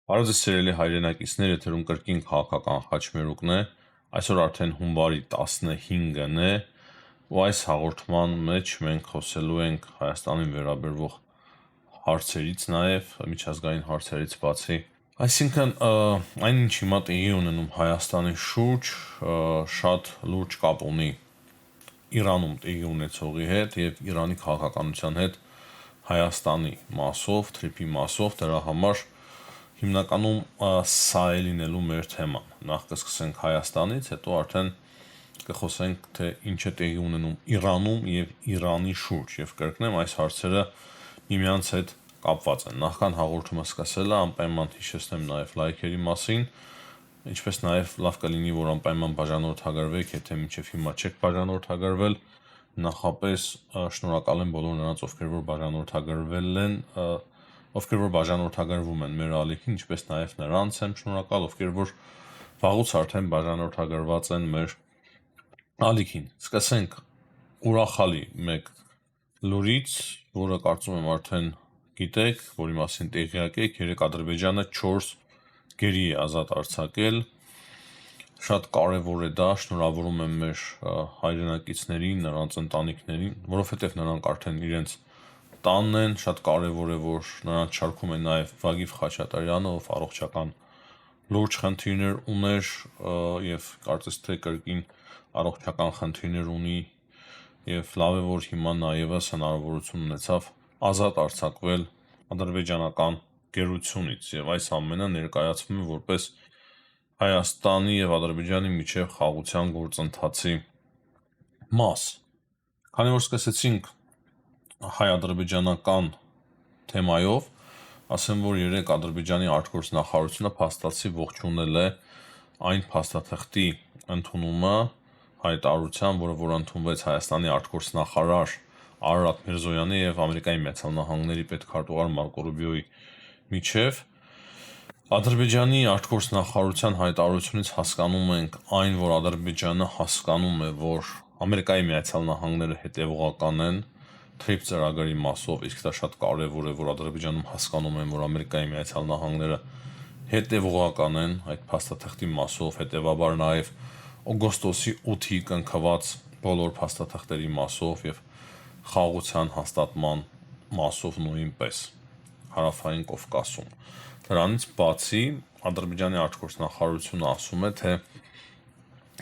Բարև ձեզ սիրելի հայրենակիցներ, եթերում կրկին քաղաքական խաչմերուկն է, այսօր արդեն հունվարի 15-ն է, ու այս հաղորդման մեջ մենք խոսելու ենք Հայաստանին վերաբերող հարցերից, նաև միջազգային հարցերից բացի։ Այսինքն, այն ինչ հիմա տեղի ունենում Հայաստանի շուրջ, շատ լուրջ կապ ունի Իրանում տեղի ունեցողի հետ եւ Իրանի քաղաքականության հետ Հայաստանի մասով, թրիփի մասով, դրա համար հիմնականում սա է լինելու մեր թեման։ Նախ կսկսենք Հայաստանից, հետո արդեն կխոսենք, թե ինչ է տեղի ունենում Իրանում եւ Իրանի շուրջ, եւ կրկնեմ, այս հարցերը միմյանց հետ կապված են։ Նախքան հաղորդումը սկսելը անպայման հիշեցնեմ նաեւ լայքերի մասին, ինչպես նաեւ լավ կլինի, որ անպայման բաժանորդագրվեք, եթե մինչեւ հիմա չեք բաժանորդագրվել, նախապես շնորհակալ եմ բոլոր նրանց, ովքեր որ բաժանորդագրվել են, ովքեր որ բաժանորդագրվում են մեր ալիքին, ինչպես նաև նրանց եմ շնորհակալ, ովքեր որ վաղուց արդեն բաժանորդագրված են մեր ալիքին։ Սկսենք ուրախալի մեկ լուրից, որը կարծում եմ արդեն գիտեք, որի մասին տեղյակ եք, երեք Ադրբեջանը 4 գերի է ազատ արձակել։ Շատ կարևոր է դա, շնորհավորում եմ մեր հայրենակիցներին, նրանց ընտանիքներին, որովհետև նրանք արդեն իրենց տանն են, շատ կարևոր է, որ նրանց շարքում է նաև Վագիվ Խաչատրյանը, ով առողջական լուրջ խնդիրներ ուներ եւ կարծես թե կրկին առողջական խնդիրներ ունի եւ լավ է, որ հիմա նաեւս հնարավորություն ունեցավ ազատ արձակվել ադրբեջանական գերությունից եւ այս ամենը ներկայացվում է որպես Հայաստանի եւ Ադրբեջանի միջև խաղաղության գործընթացի մաս։ Քանի որ սկսեցինք հայ-ադրբեջանական թեմայով, ասեմ, որ երեք Ադրբեջանի արտգործնախարարությունը փաստացի ողջունել է այն փաստաթղթի ընդունումը հայտարարության, որը ընդունվեց Հայաստանի արտգործնախարար Արարատ Միրզոյանի եւ Ամերիկայի Միացյալ Նահանգների պետքարտուղար Մարկո Ռուբիոյի միջև։ Ադրբեջանի արտգործնախարարության հայտարարությունից հասկանում ենք այն, որ Ադրբեջանը հասկանում է, որ Ամերիկայի Միացյալ Նահանգները հետևողական են թրիփ ծրագրի մասով, իսկ դա շատ կարևոր է, որ Ադրբեջանում հասկանում են, որ Ամերիկայի Միացյալ Նահանգները հետևողական են այդ փաստաթղթի մասով, հետևաբար նաև օգոստոսի 8-ի կնքված բոլոր փաստաթղթերի մասով եւ խաղաղության հաստատման մասով նույնպես հարավային Կովկասում։ Դրանից բացի Ադրբեջանի արտգործնախարարությունը ասում է, թե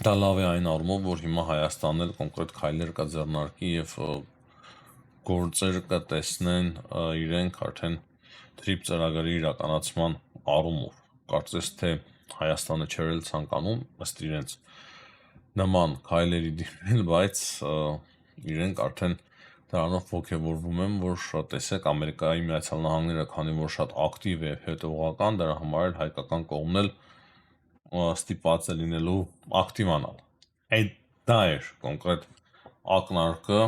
դա լավ է այն առումով, որ հիմա Հայաստանն էլ կոնկրետ քայլեր կձեռնարկի եւ գործեր կտեսնեն իրենք արդեն թրիփ ծրագրի իրականացման առումով։ Կարծես թե Հայաստանը չէր էլ ցանկանում ըստ իրենց նման քայլերի դիմել, բայց իրենք արդեն դրանով ողջևորվում են, որ տեսեք Ամերիկայի Միացյալ Նահանգները, քանի որ շատ ակտիվ է եւ հետևողական, դրա համար էլ հայկական կողմն էլ ստիպված է լինելու ակտիվանալ։ Այդ դա էր կոնկրետ ակնարկը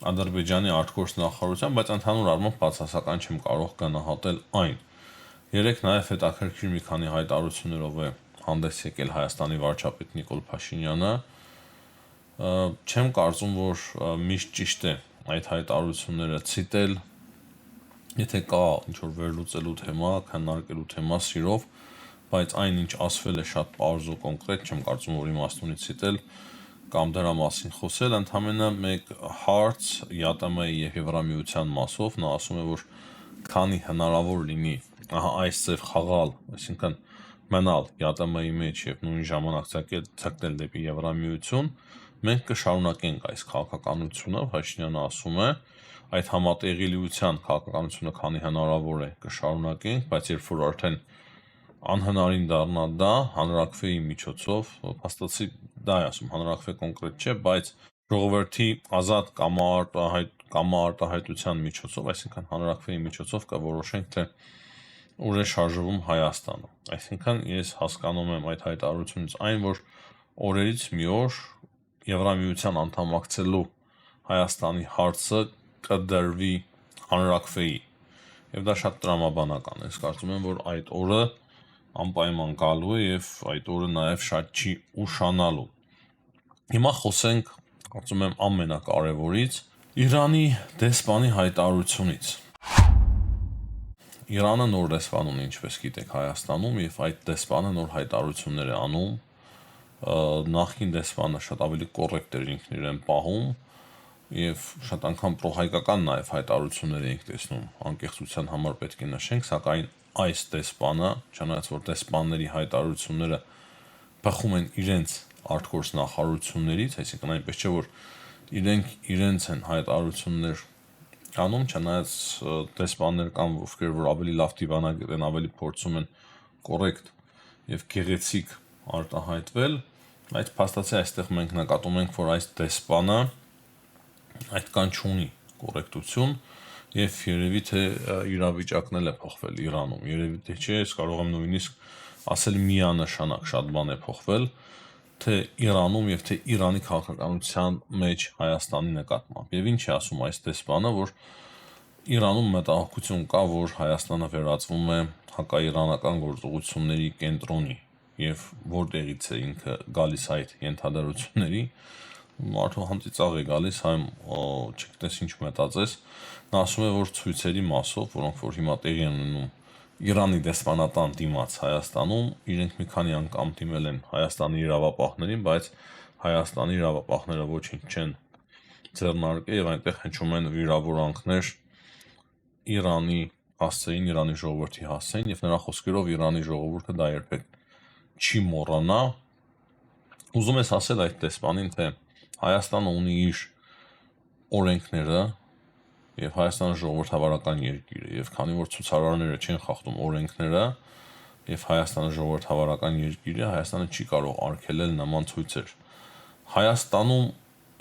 Ադրբեջանի արտգործնախարարության, բայց ընդհանուր առմամբ բացասական չեմ կարող գնահատել այն։ Երեք նաև հետաքրքիր մի քանի հայտարարություններով է հանդես եկել Հայաստանի վարչապետ Նիկոլ Փաշինյանը։ Չեմ կարծում, որ միշտ ճիշտ է այդ հայտարարությունները ցիտել, եթե կա ինչ-որ վերլուծելու թեմա, քննարկելու թեմա սիրով, բայց այն ինչ ասվել է շատ պարզ ու կոնկրետ, չեմ կարծում, որ իմաստունի ցիտել կամ դրա մասին խոսել, ընդամենը մեկ հարց ԵԱՏՄ-ի եւ Եվրամիության մասով, նա ասում է, որ քանի հնարավոր լինի այս ձև խաղալ, այսինքն մնալ ԵԱՏՄ-ի մեջ եւ նույն ժամանակ ցկտել դեպի Եվրամիություն, մենք կշարունակենք այս քաղաքականությունը, Փաշինյանը ասում է, այդ համատեղելիության քաղաքականությունը քանի հնարավոր է կշարունակենք, բայց երբ որ արդեն անհնարին դառնա դա հանրակրվեի միջոցով, փաստացի դա է ասում, հանրակրվե կոնկրետ չէ, բայց ժողովրդի ազատ կամարտահայտության միջոցով, այսինքն հանրակրվեի միջոցով կորոշենք, թե ուր է շարժվում Հայաստանը։ Այսինքն ես հասկանում եմ այդ հայտարարությունից այն, որ օրերից մի օր Եվրամիության անդամակցելու Հայաստանի հարցը կդրվի հանրակրվեի։ Եվ դա շատ տրամաբանական է։ Ես կարծում եմ, որ այդ օրը անպայման գալու է եւ այդ օրը նաեւ շատ չի ուշանալու։ Հիմա խոսենք, կարծում եմ, ամենակարևորից՝ Իրանի դեսպանի հայտարարությունից։ Իրանը նոր դեսպան ունի, ինչպես գիտեք, Հայաստանում, եւ այդ դեսպանը նոր հայտարարություններ է անում, նախկին դեսպանը շատ ավելի կոռեկտ էր ինքն իրեն պահում եւ շատ անգամ պրոհայկական նաեւ հայտարարություններ էինք տեսնում, անկեղծության համար պետք է նշենք, սակայն այս դեսպանը, չնայած որ դեսպանների հայտարարությունները բխում են իրենց արտգործ նախարարություններից, այսինքն այնպես չէ որ իրենց են հայտարարություններ անում, չնայած դեսպաններ կան, ովքեր որ ավելի լավ դիվանագետ են, ավելի փորձում են կոռեկտ եւ գեղեցիկ արտահայտվել, բայց փաստացի այստեղ մենք նկատում ենք, որ այս դեսպանը այդքան չունի կոռեկտություն եւ երևի թե իրավիճակն էլ է փոխվել Իրանում, երևի թե չէ, ես կարող եմ նույնիսկ ասել միանշանակ շատ բան է փոխվել, թե Իրանում եւ թե Իրանի քաղաքականության մեջ Հայաստանի նկատմամբ։ Եվ ինչ է ասում այս դեսպանը, որ Իրանում մտահոգություն կա, որ Հայաստանը վերածվում է հակաիրանական գործողությունների կենտրոնի եւ որտեղից է ինքը գալիս այդ ենթադրությունների, մարդու հանդիծաղ է գալիս, հայм չգիտես ինչ մտածես, նա ասում է, որ ցույցերի մասով, որոնք որ հիմա տեղի են ունենում Իրանի դեսպանատան դիմաց Հայաստանում, իրենք մի քանի անգամ դիմել են Հայաստանի իրավապահներին, բայց Հայաստանի իրավապահները ոչինչ չեն ձեռնարկել եւ այնտեղ հնչում են վիրավորանքներ Իրանի հասցեին, Իրանի ժողովրդի հասցեին եւ նրա խոսքերով Իրանի ժողովուրդը դա երբեք չի մոռանա։ Ուզում ես ասել այդ դեսպանին, թե Հայաստանը ունի իր օրենքները եւ Հայաստանը ժողովրդավարական երկիր է եւ քանի որ ցուցարարները չեն խախտում օրենքները եւ Հայաստանը ժողովրդավարական երկիր է, Հայաստանը չի կարող արգելել նման ցույցեր։ Հայաստանում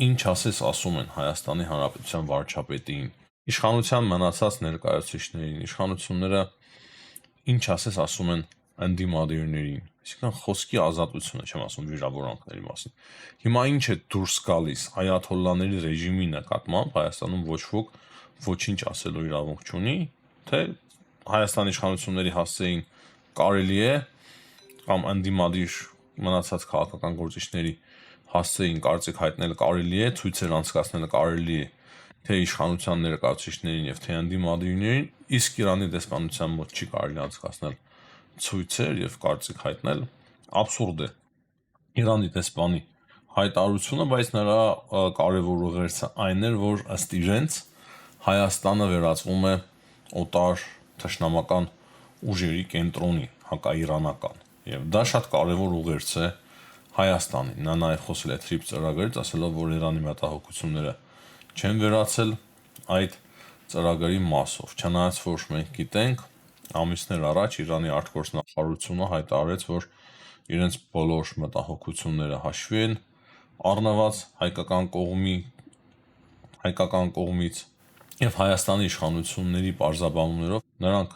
ինչ ասես ասում են Հայաստանի Հանրապետության վարչապետին, իշխանության մնացած ներկայացուցիչներին, իշխանությունները ինչ ասես ասում են ընդդիմադիրներին, այսինքն խոսքի ազատությունը, չեմ ասում վիրավորանքների մասին։ Հիմա ինչ է դուրս գալիս այաթոլլաների ռեժիմի նկատմամբ Հայաստանում ոչ ոք ոչինչ ասելու իրավունք չունի, թե Հայաստանի իշխանությունների հասցեին կարելի է կամ ընդդիմադիր մնացած քաղաքական գործիչների հասցեին կարծիք հայտնել կարելի է, ցույցեր անցկացնել կարելի է, թե իշխանության ներկայացուցիչներին եւ թե ընդդիմադիրներին, իսկ Իրանի դեսպանության մոտ չի կարելի անցկացնել ցույցեր եւ կարծիք հայտնել, աբսուրդ է Իրանի դեսպանի հայտարարությունը, բայց նրա կարևոր ուղերձը այն էր, որ ըստ իրենց Հայաստանը վերածվում է օտար թշնամական ուժերի կենտրոնի, հակաիրանական, եւ դա շատ կարևոր ուղերձ է Հայաստանին։ Նա նաեւ խոսել է TRIPS ծրագրից, ասելով, որ Իրանի մտահոգությունները չեն վերացել այդ ծրագրի մասով, չնայած որ մենք գիտենք, ամիսներ առաջ Իրանի արտգործ նախարարությունը հայտարարեց, որ իրենց բոլոր մտահոգությունները հաշվի են առնված հայկական կողմից եւ Հայաստանի իշխանությունների պարզաբանումներով նրանք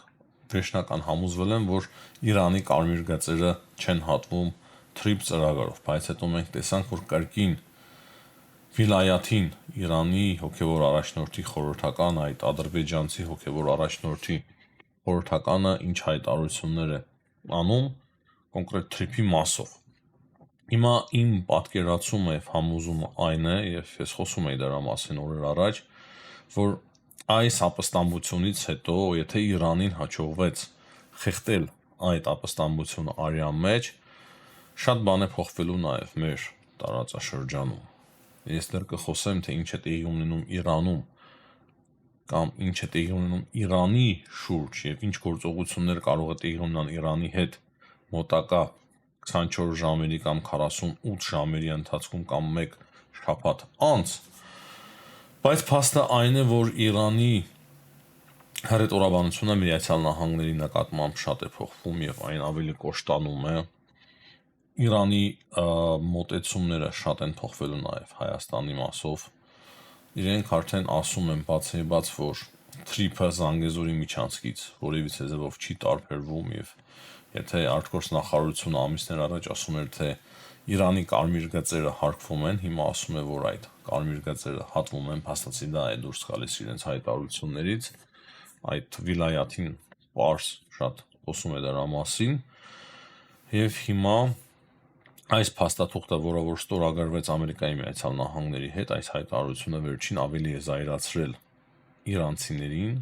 վերջնական համոզվել են, որ Իրանի կարմիր գծերը չեն հատվում TRIPS ծրագրով, բայց հետո մենք տեսանք, որ կրկին Վիլայաթին Իրանի հոգևոր առաջնորդի խորհրդական այդ ադրբեջանցի հոգևոր առաջնորդի խորհրդականը ինչ հայտարարություններ է անում կոնկրետ TRIP-ի մասով։ Հիմա իմ պատկերացումը եւ համոզումը այն է, եւ ես խոսում եի դրա մասին օրեր առաջ, որ այս ապստամբությունից հետո, եթե Իրանին հաջողվեց խեղդել այդ ապստամբությունը արյան մեջ, շատ բան է փոխվելու նաեւ մեր տարածաշրջանում։ Ես դեռ կխոսեմ, թե ինչ է տեղի ունենում Իրանում կամ ինչ է տեղի ունենում Իրանի շուրջ եւ ինչ գործողություններ կարող է տեղի ունենալ Իրանի հետ մոտակա 24 ժամերի կամ 48 ժամերի ընթացքում կամ 1 շաբաթ անց, բայց փաստը այն է, որ Իրանի հռետորաբանությունը Միացյալ Նահանգների նկատմամբ շատ է փոխվում եւ այն ավելի կոշտանում է։ Իրանի մոտեցումները շատ են փոխվելու նաեւ Հայաստանի մասով։ Իրենք արդեն ասում են բացեբաց, որ TRIP-ը Զանգեզուրի միջանցքից որևիցե ձևով չի տարբերվում եւ եթե արտգործ նախարարությունը ամիսներ առաջ ասում էր, թե Իրանի կարմիր գծերը հարկվում են, հիմա ասում է, որ այդ կարմիր գծերը հատվում են, փաստացի դա է դուրս գալիս իրենց հայտարարություններից, այդ Վիլայաթին պարզ շատ խոսում է դրա մասին եւ հիմա այս փաստաթուղթը, որը որ ստորագրվեց Ամերիկայի Միացյալ Նահանգների հետ, այս հայտարարությունը վերջին ավելի է զայրացրել իրանցիներին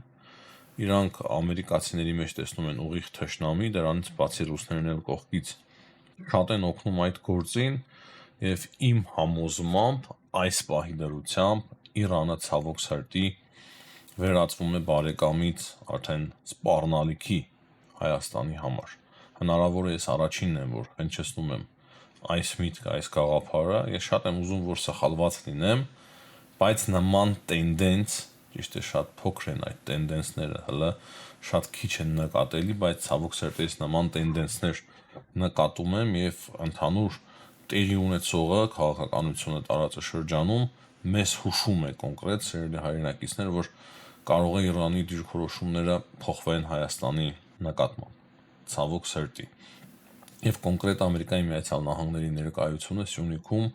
իրանք ամերիկացիների մեջ տեսնում են ուղիղ թշնամի, դրանից բացի ռուսներն էլ կողքից շատ են օգնում այդ գործին, եւ իմ համոզմամբ այս պահի դրությամբ Իրանը ցավոք սրտի վերածվում է բարեկամից արդեն սպառնալիքի Հայաստանի համար։ Հնարավոր է ես առաջինն եմ, որ հնչեցնում եմ այս միտքը, այս գաղափարը, ես շատ եմ ուզում, որ սխալված լինեմ, բայց նման տենդենս, ճիշտ է, շատ փոքր են այդ տենդենսները, հələ շատ քիչ են նկատելի, բայց ցավոք սրտի ես նման տենդենսներ նկատում եմ եւ ընդհանուր տեղի ունեցողը քաղաքականությունը տարածաշրջանում մեզ հուշում է կոնկրետ սերելի հայրենակիցներ, որ կարող է Իրանի դիրքորոշումները փոխվեն Հայաստանի նկատմամբ։ Ցավոք սրտի։ Եվ կոնկրետ Ամերիկայի Միացյալ Նահանգների ներկայությունը Սյունիքում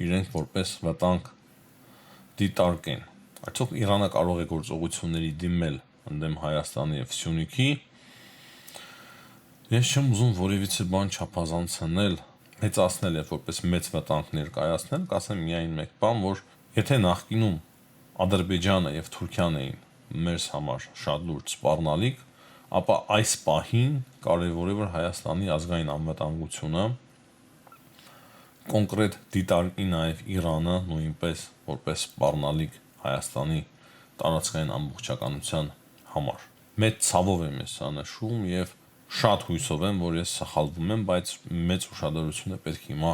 իրենք որպես վտանգ դիտարկեն։ Արդյոք Իրանը կարող է գործողությունների դիմել ընդդեմ Հայաստանի եւ Սյունիքի։ Ես չեմ ուզում որևիցե բան չափազանցնել, մեծացնել եւ որպես մեծ վտանգ ներկայացնել, կասեմ միայն մեկ բան, որ եթե նախկինում Ադրբեջանը եւ Թուրքիան էին մեզ համար շատ լուրջ սպառնալիք, ապա այս պահին կարևոր է որ Հայաստանի ազգային անվտանգությունը կոնկրետ դիտարկի նաեւ Իրանը նույնպես որպես սպառնալիք Հայաստանի տարածքային ամբողջականության համար։ Մեծ ցավով եմ ես սա նշում եւ շատ հույսով եմ, որ ես սխալվում եմ, բայց մեծ ուշադրություն է պետք հիմա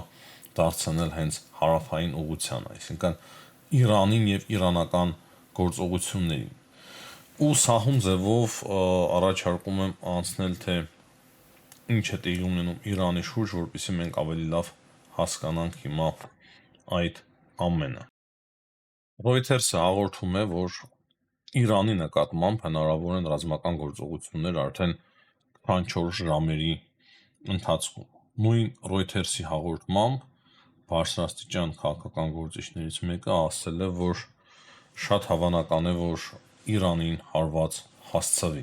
դարձնել հենց հարավային ուղղությանը, այսինքն Իրանին եւ իրանական գործողություններին։ Ու սահուն ձևով առաջարկում եմ անցնել թե ինչ է տեղի ունենում Իրանի շուրջ, որպեսզի մենք ավելի լավ հասկանանք հիմա այդ ամենը։ Reuters-ը հաղորդում է, որ Իրանի նկատմամբ հնարավոր են ռազմական գործողություններ արդեն 24 ժամերի ընթացքում։ Նույն Reuters-ի հաղորդմամբ բարձրաստիճան քաղաքական գործիչներից մեկը ասել է, որ շատ հավանական է, որ Իրանին հարված հասցվի։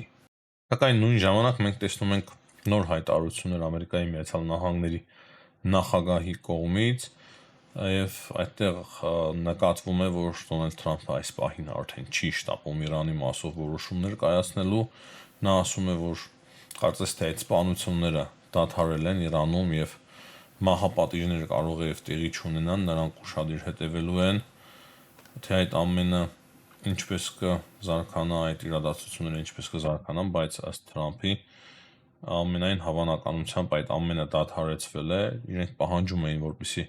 Սակայն նույն ժամանակ մենք տեսնում ենք նոր հայտարարություններ Ամերիկայի Միացյալ Նահանգների նախագահի կողմից, եւ այդտեղ նկատվում է, որ Դոնալդ Թրամփը այս պահին արդեն չի շտապում Իրանի մասով որոշումներ կայացնելու, նա ասում է, որ կարծես թե այդ սպանությունները դադարել են Իրանում եւ մահապատիժներ կարող է եւ տեղի չունենան, նրանք ուշադիր հետևելու են, թե այդ ամենը ինչպես կզարգանա, այդ իրադարձությունները ինչպես կզարգանան, բայց ըստ Թրամփի ամենայն հավանականությամբ այդ ամենը դադարեցվել է, իրենք պահանջում էին, որպեսզի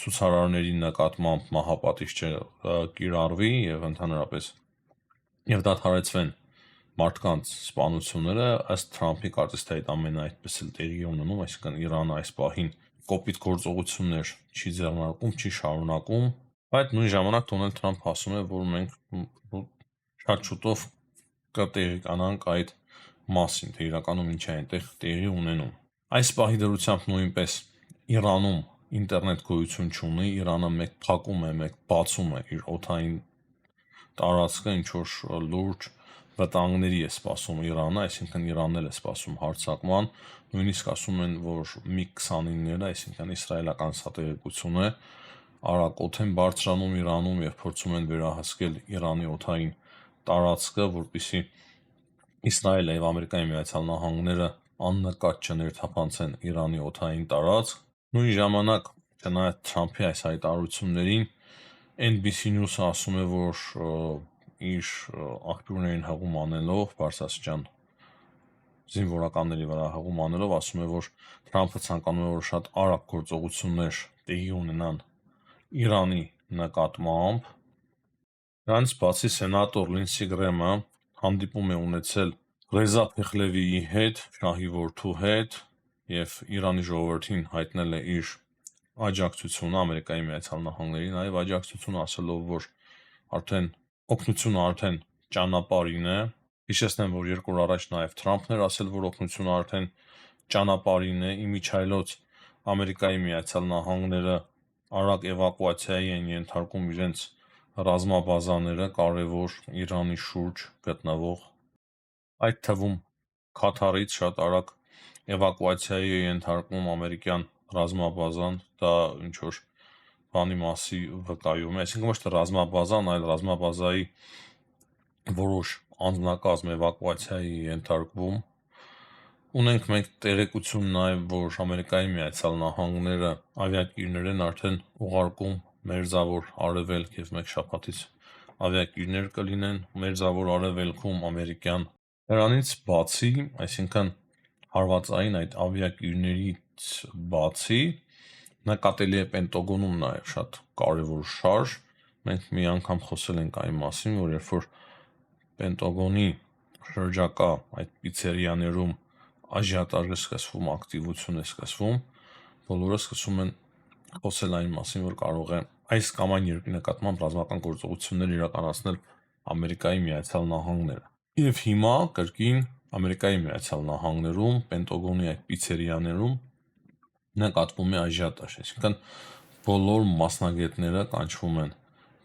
ցուցարարների նկատմամբ մահապատիժ չկիրառվի եւ ընդհանրապես եւ դադարեցվեն մարդկանց սպանությունները, ըստ Թրամփի կարծես թե այդ ամենը այդպես էլ տեղի է ունենում, այսինքն Իրանը այս պահին կոպիտ գործողություններ չի ձեռնարկում, չի շարունակում, բայց նույն ժամանակ Դոնալդ Թրամփը ասում է, որ մենք շատ շուտով կտեղիկանանք այդ մասին, թե իրականում ինչ է այնտեղ տեղի ունենում։ Այս պահի դրությամբ նույնպես Իրանում ինտերնետ գոյություն չունի, Իրանը մեկ փակում է, մեկ բացում է իր օդային տարածքը, ինչ որ լուրջ վտանգների է սպասում Իրանը, այսինքն Իրանն էլ է սպասում հարձակման, նույնիսկ ասում են, որ MiG-29-ները, այսինքն իսրայելական սատեղեկությունը արագոտ են բարձրանում Իրանում եւ փորձում են վերահսկել Իրանի օդային տարածքը, որպեսզի Իսրայելը եւ Ամերիկայի Միացյալ Նահանգները աննկատ չներթափանցեն Իրանի օդային տարածք։ Նույն ժամանակ, չնայած Թրամփի այս հայտարարություններին, NBC News-ը ասում է, որ իր աղբյուրներին հղում անելով, բարձրաստիճան զինվորականների վրա հղում անելով, ասում է, որ Թրամփը ցանկանում է, որ շատ արագ գործողություններ տեղի ունենան Իրանի նկատմամբ։ Դրանից բացի սենատոր Լինսի Գրեմը հանդիպում է ունեցել Ռեզա Փեխլևիի հետ, շահի որդու հետ, եւ Իրանի ժողովրդին հայտնել է իր աջակցությունը Ամերիկայի Միացյալ Նահանգների, նաեւ աջակցությունը ասելով, որ օգնությունը արդեն ճանապարհին է։ Հիշեցնեմ, որ 2 օր առաջ նաեւ Թրամփն էր ասել, որ օգնությունը արդեն ճանապարհին է, իմիջիայլոց Ամերիկայի Միացյալ Նահանգները արագ էվակուացիայի են ենթարկում իրենց ռազմաբազաները կարևոր Իրանի շուրջ գտնվող, այդ թվում Քաթարից շատ արագ էվակուացիայի է ենթարկում ամերիկյան ռազմաբազան, դա ինչ որ բանի մասի վկայում է, այսինքն ոչ թե ռազմաբազան, այլ ռազմաբազայի որոշ անձնակազմ էվակուացիայի ենթարկվում։ Ունենք մենք տեղեկություն նաև, որ Ամերիկայի Միացյալ Նահանգները ավիակիրներ են արդեն ուղարկում Մերձավոր Արևելք եւ մեկ շաբաթից ավիակիրներ կլինեն Մերձավոր Արևելքում ամերիկյան։ Դրանից բացի, այսինքն հարվածային այդ ավիակիրներից բացի, նկատելի է Պենտագոնում նաև շատ կարևոր շարժ։ Մենք մի անգամ խոսել ենք այն մասին, որ երբ որ Պենտագոնի շրջակա այդ պիցերիաներում աժիոտաժ է սկսվում, ակտիվություն է սկսվում, բոլորը սկսում են խոսել այն մասին, որ կարող է այս կամ այն երկրի նկատմամբ ռազմական գործողություններ իրականացնել Ամերիկայի Միացյալ Նահանգները։ Եվ հիմա կրկին Ամերիկայի Միացյալ Նահանգներում, Պենտագոնի այդ պիցերիաներում նկատվում է աժիոտաժ, այսինքն բոլոր մասնագետները կանչվում են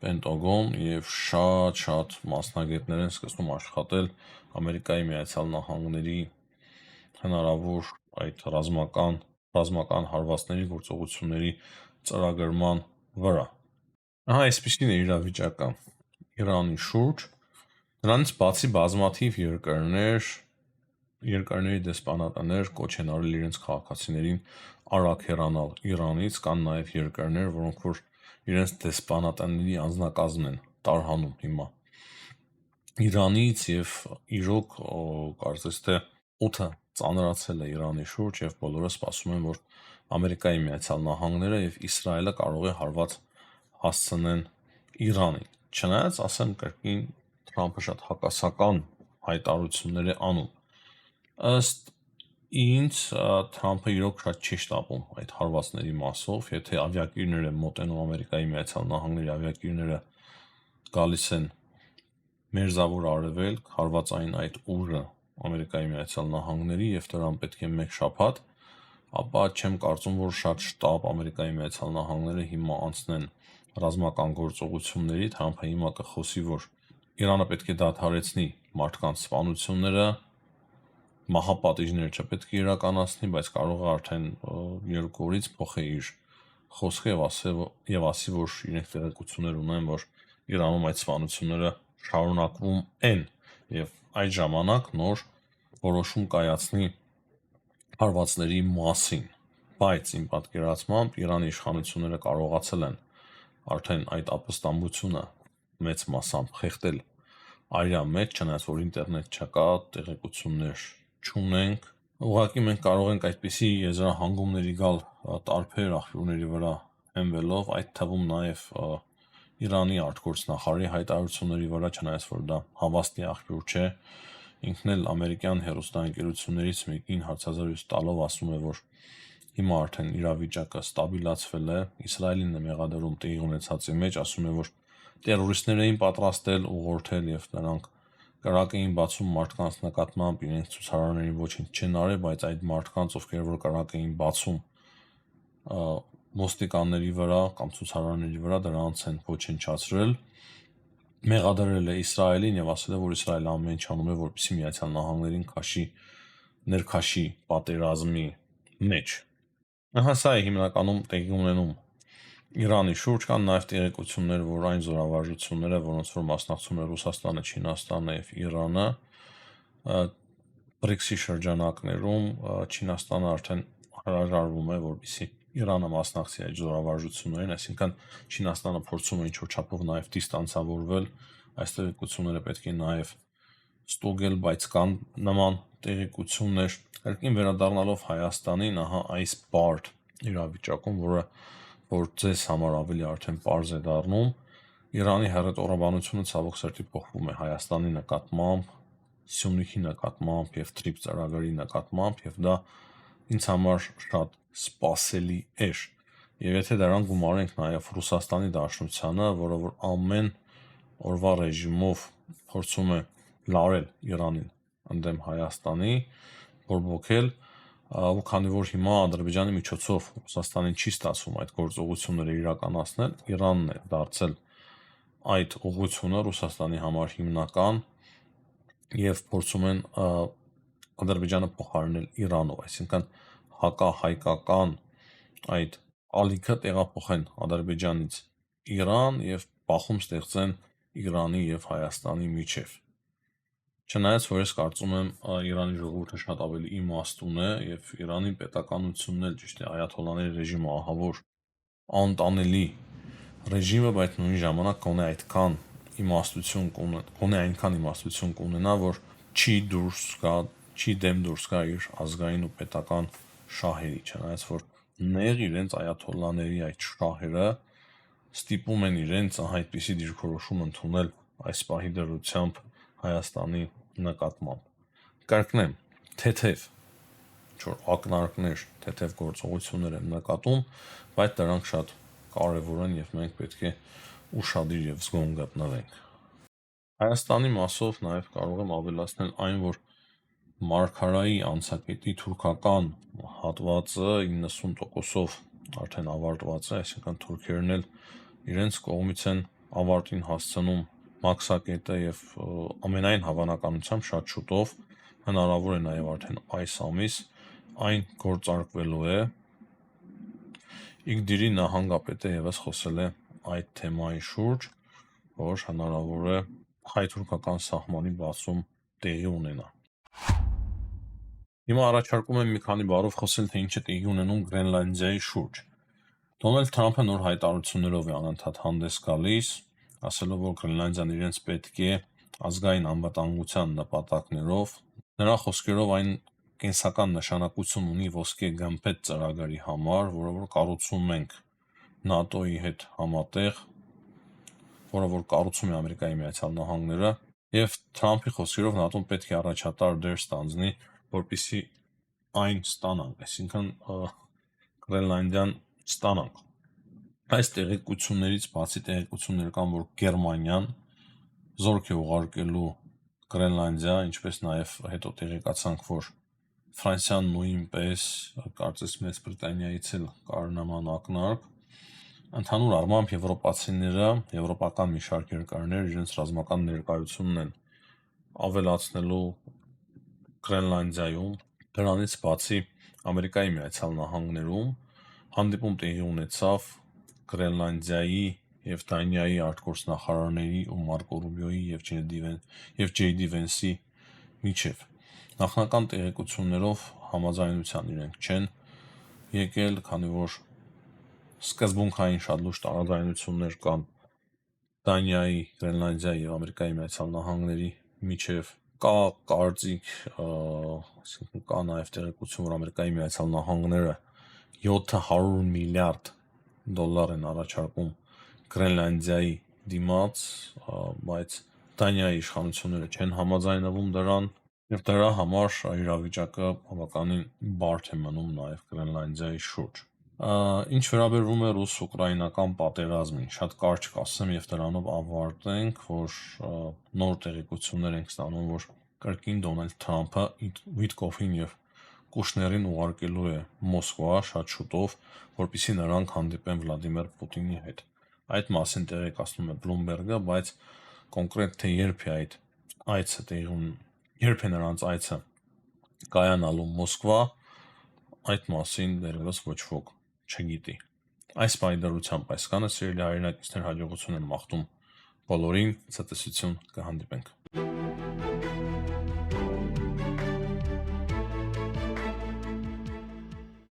Պենտագոն եւ շատ մասնագետներ են սկսում աշխատել Ամերիկայի Միացյալ Նահանգների հնարավոր այդ ռազմական հարվածների գործողությունների ծրագրման վրա։ Ահա այսպիսին է իրավիճակը Իրանի շուրջ։ Դրանից բացի բազմաթիվ երկրների դեսպանատներ կոչ են արել իրենց քաղաքացիներին արագ հեռանալ Իրանից, կան նաև երկրներ, որոնք որ իրենց դեսպանատների անձնակազմն են տարհանում հիմա Իրանից եւ իրոք կարծես թե օդը ծանրացել է Իրանի շուրջ եւ բոլորը սպասում են, որ Ամերիկայի Միացյալ Նահանգները եւ Իսրայելը կարող է հարված հասցնեն Իրանին։ Չնայած, ասեմ կրկին, Թրամփը շատ հակասական հայտարարություններ է անում։ Ըստ ինձ Թրամփը իրոք շատ չի շտապում այդ հարվածների մասով, եթե ավիակիրներ են մոտենում Ամերիկայի Միացյալ Նահանգների ավիակիրները գալիս են Մերձավոր Արևելք, հարվածային այդ ուժը Ամերիկայի Միացյալ Նահանգների եւ դրան պետք է մեկ շաբաթ, ապա չեմ կարծում, որ շատ շտապ Ամերիկայի Միացյալ Նահանգները հիմա անցնեն ռազմական գործողությունների, Թրամփը հիմա կխոսի, որ Իրանը պետք է դադարեցնի մարդկանց սպանությունները, մահապատիժներ չպետք է իրականացնի, բայց կարող է արդեն 2 օրից փոխի իր խոսքը եւ ասի, որ իրենք տեղեկություններ ունեն, որ Իրանում այդ սպանությունները շարունակվում են եւ այդ ժամանակ նոր որոշում կայացնի հարվածների մասին, բայց իմ պատկերացմամբ Իրանի իշխանությունները կարողացել են արդեն այդ ապստամբությունը մեծ մասամբ խեղդել արյան մեջ, չնայած որ ինտերնետ չկա, տեղեկություններ չունենք։ Ուղղակի մենք կարող ենք այդպիսի եզրահանգումների գալ տարբեր աղբյուրների վրա հենվելով, այդ թվում նաև Իրանի արտգործնախարարի հայտարարությունների վրա, չնայած որ դա հավաստի աղբյուր չէ, ինքն էլ ամերիկյան հեռուստաընկերություններից մեկին հարցազրույց տալով ասում է, որ հիմա արդեն իրավիճակը ստաբիլացվել է, Իսրայելին է մեղադրում տեղի ունեցածի մեջ, ասում է, որ տերորիստներ էին պատրաստել ուղղորդել եւ նրանք կրակ էին բացում մարդկանց նկատմամբ, իրենց ցուցարարներին ոչինչ չեն արել, բայց այդ մարդկանց, ովքեր որ կրակ էին բացում ոստիկանների վրա կամ ցուցարարների վրա, դրանց են ոչնչացրել, մեղադրել է Իսրայելին եւ ասել է, որ Իսրայելը ամեն ինչ անում է, որպեսզի Միացյալ Նահանգներին ներքաշի պատերազմի մեջ։ Ահա սա է հիմնականում տեղի ունենում Իրանի շուրջ, կան նաև տեղեկություններ, որ այն զորավարժությունները, որոնց որ մասնակցում է Ռուսաստանը, Չինաստանը եւ Իրանը, BRICS-ի շրջանակներում Չինաստանը արդեն հրաժարվում է, որպեսզի Իրանը մասնակցի այդ զորավարժություններին, այսինքն Չինաստանը փորձում է ինչ-որ չափով նաև դիստանցավորվել, այս տեղեկությունները պետք է նաև ստուգել, բայց կան նման տեղեկություններ։ Կրկին վերադառնալով Հայաստանին, ահա այս բարդ իրավիճակում, որ ձեզ համար ավելի արդեն պարզ է դառնում, Իրանի հեռուստատեսությունը ցավոք սրտի փոխվում է Հայաստանի նկատմամբ, Սյունիքի նկատմամբ եւ TRIP ծրագրի նկատմամբ, եւ դա ինձ համար շատ սպասելի էր։ Եվ եթե դրան գումարենք նաեւ Ռուսաստանի Դաշնությանը, որը որ ամեն օրվա ռեժիմով փորձում է լարել Իրանին ընդդեմ Հայաստանի, բորբոքել, ու քանի որ հիմա Ադրբեջանի միջոցով Ռուսաստանին չի ստացվում այդ գործողությունները իրականացնել, Իրանն է դարձել այդ ուղղությունը Ռուսաստանի համար հիմնական եւ փորձում են Ադրբեջանը փոխարինել Իրանով, այսինքն հակահայկական այդ ալիքը տեղափոխեն Ադրբեջանից Իրան եւ բախում ստեղծեն Իրանի եւ Հայաստանի միջև։ Չնայած որ ես կարծում եմ Իրանի ժողովուրդը շատ ավելի իմաստուն է եւ Իրանի պետականությունն էլ ճիշտ է այաթոլլաների ռեժիմը ահավոր անտանելի ռեժիմը, բայց նույն ժամանակ կոնե այնքան իմաստություն կունենա, որ չի դեմ դուրս գա իր ազգային ու պետական շահերի, չնայած որ նեղ իրենց այաթոլլաների այդ շահերը ստիպում են իրենց այդպիսի դիրքորոշում ընդունել այս պահի դրությամբ Հայաստանի նկատմամբ։ Կրկնեմ, թեթև չոր ակնարկներ, թեթև գործողություններ են նկատում, բայց դրանք շատ կարևոր են եւ մենք պետք է ուշադիր եւ զգոն գտնվենք։ Հայաստանի մասով նաեւ կարող եմ ավելացնել այն, որ Մարգարայի անցակետի թուրքական հատվածը 90%-ով արդեն ավարտված է, այսինքն թուրքերն էլ իրենց կողմից են ավարտին հասցնում մաքսակետը եւ ամենայն հավանականությամբ շատ շուտով հնարավոր է նաեւ արդեն այս ամիս այն գործարկվելու է։ Իգդիրի նահանգապետը եւս խոսել է այդ թեմայի շուրջ, որ հնարավոր է հայ-թուրքական սահմանի բացում տեղի ունենա։ Հիմա առաջարկում եմ մի քանի բառով խոսել, թե ինչ է տեղի ունենում Գրենլանդիայի շուրջ։ Դոնալդ Թրամփը նոր հայտարարություններով է անընդհատ հանդես գալիս, ասելով, որ Գրենլանդիան իրենց պետք է ազգային անվտանգության նպատակներով, նրա խոսքերով այն կենսական նշանակություն ունի ոսկե գմբեթ ծրագրի համար, որը որ կառուցում ենք ՆԱՏՕ-ի հետ համատեղ, որը որ կառուցում է Ամերիկայի Միացյալ Նահանգները, եւ Թրամփի խոսքերով ՆԱՏՕ-ն պետք է առաջատար դեր ստանձնի, որպեսզի այն ստանանք, այսինքն Գրենլանդիան ստանանք։ Այս տեղեկություններից բացի տեղեկություններ կան, որ Գերմանիան զորք է ուղարկելու Գրենլանդիա, ինչպես նաև հետո տեղեկացանք, որ Ֆրանսիան նույնպես, կարծես Մեծ Բրիտանիայից էլ կար նման ակնարկ։ Ընդհանուր առմամբ եվրոպացիները, եվրոպական մի շարք երկրներ իրենց ռազմական ներկայությունն են ավելացնելու Գրենլանդիայում։ Դրանից բացի Ամերիկայի Միացյալ Նահանգներում հանդիպում տեղի ունեցավ Գրենլանդիայի եւ Դանիայի արտգործնախարարների ու Մարկո Ռուբիոյի եւ Ջեյդի Վենսի միջև։ Նախնական տեղեկություններով համաձայնության իրենք չեն եկել, քանի որ սկզբունքային շատ լուրջ տարաձայնություններ կան Դանիայի, Գրենլանդիայի եւ Ամերիկայի Միացյալ Նահանգների միջև։ Կա կարծիք, այսինքն կա նաեւ տեղեկություն, որ Ամերիկայի Միացյալ Նահանգները 700 միլիարդ դոլար են առաջարկում Գրենլանդիայի դիմաց, բայց Դանիայի իշխանությունները չեն համաձայնվում դրան, եւ դրա համար իրավիճակը բավականին բարդ է մնում նաեւ Գրենլանդիայի շուրջ։ Ինչ վերաբերվում է ռուս-ուկրաինական պատերազմին, շատ կարճ կասեմ եւ դրանով ավարտենք, որ նոր տեղեկություններ ենք ստանում, որ կրկին Դոնալդ Թրամփը Վիտկոֆին եւ Կուշներին ուղարկելու է Մոսկվա շատ շուտով, որպեսզի նրանք հանդիպեն Վլադիմիր Պուտինի հետ։ Այդ մասին տեղեկացնում է Bloomberg-ը, բայց կոնկրետ թե երբ է նրանց այցը կայանալու Մոսկվա, այդ մասին դեռևս ոչ ոք չգիտի։ Այս պայդարությամբ այսքանը, սիրելի հայրենակիցներ, հաջողություն եմ մաղթում բոլորին, ցտեսություն, կհանդիպենք։